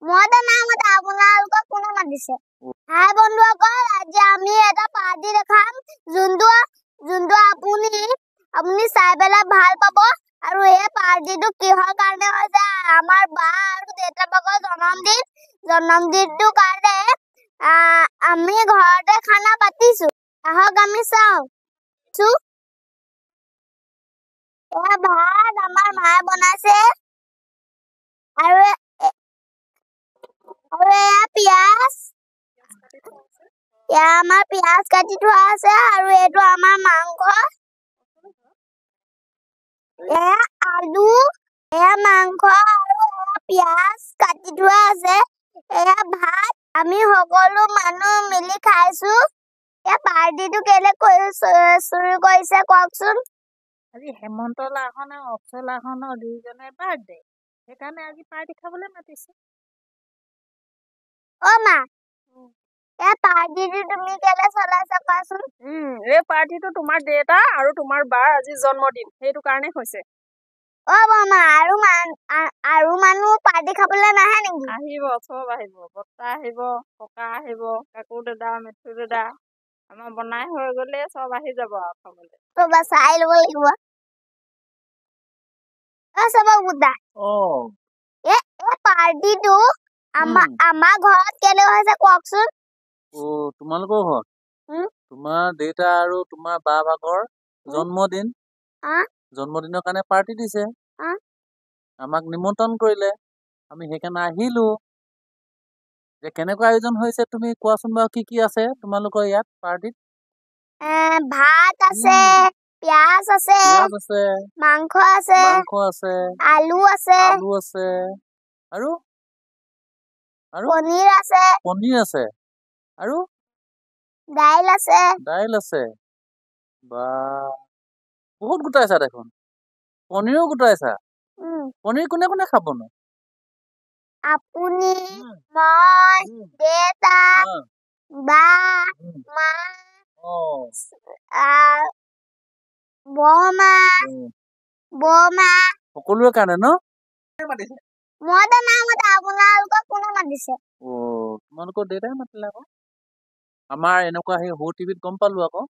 মই নাই মতা আপোনালোকক কোনে মাতিছে হাই বন্ধুসকল আজি আমি এটা পাৰ্টি দেখাম যোনটো আপুনি চাই পেলাই ভাল পাব আৰু এই পাৰ্টিটো কিহৰ কাৰণে হৈছে আমাৰ বা আৰু দেউতা বাকৰ জন্মদিনটো কাৰণে আমি ঘৰতে খানা পাতিছো আহক আমি চাওঁ এয়া ভাত আমাৰ মায়ে বনাইছে আৰু এয়া পিয়াজ এয়া আমাৰ পিয়াজ কাটি থোৱা আছে আৰু এইটো আমাৰ মাংস এয়া আলু এয়া মাংস আৰু পিয়াজ কাটি থোৱা আছে এয়া ভাত আমি সকলো মানুহ মিলি খাইছো এয়া পাৰ্টিটো কেলে চুৰি কৰিছে কওকচোন আজি হেমন্ত লাহন আৰু অক্ষয় লাহনৰ দুইজনে বাৰ্থডে সেইকাৰণে আজি পাৰ্টি খাবলৈ মাতিছে অ মা এই পাৰ্টিটো তুমি কেলে চলাইছা কোৱাচোন এই পাৰ্টিটো তোমাৰ দেউতা আৰু তোমাৰ বাৰ আজি জন্মদিন সেইটো কাৰণে হৈছে অ মামা আৰু মানুহ পাৰ্টি খাবলৈ নাহে নেকি আহিব চব আহিব বৰ্তা আহিব ককা আহিব কাকু দাদা মিঠু দাদা আমাৰ বনাই হৈ গ'লে চব আহি যাব আৰু খাবলৈ তবা চাই ল'ব লাগিব চব বুদা এই পাৰ্টিটো আমাৰ ঘৰত কেলে হৈছে কওকচোন তোমালোকৰ ঘৰত তোমাৰ দেউতা আৰু তোমাৰ বা ভাগৰ জন্মদিনৰ কাৰণে পাৰ্টি দিছে আমাক নিমন্ত্ৰণ কৰিলে আমি সেইকাৰণে আহিলো যে কেনেকুৱা আয়োজন হৈছে তুমি কোৱাচোন বাৰু কি আছে তোমালোকৰ ইয়াত পাৰ্টিত ভাত আছে পিয়াজ আছে মাংস আছে আলু আছে আৰু পনীৰ আছে আৰু দাইল আছে বা বহুত গোটাইছা দেখোন পনীৰো গোটাইছা পনীৰ কোনে কোনে খাবনো আপুনি মই দেউতা বা মা বৰমা সকলোৰে কাৰণে ন মই নাই মতা আপোনালোকক কোনে মাতিছে তোমালোকৰ দেউতাই মাতিলে আকৌ আমাৰ এনেকুৱা সেই সৰু টিভিত গম পালো আকৌ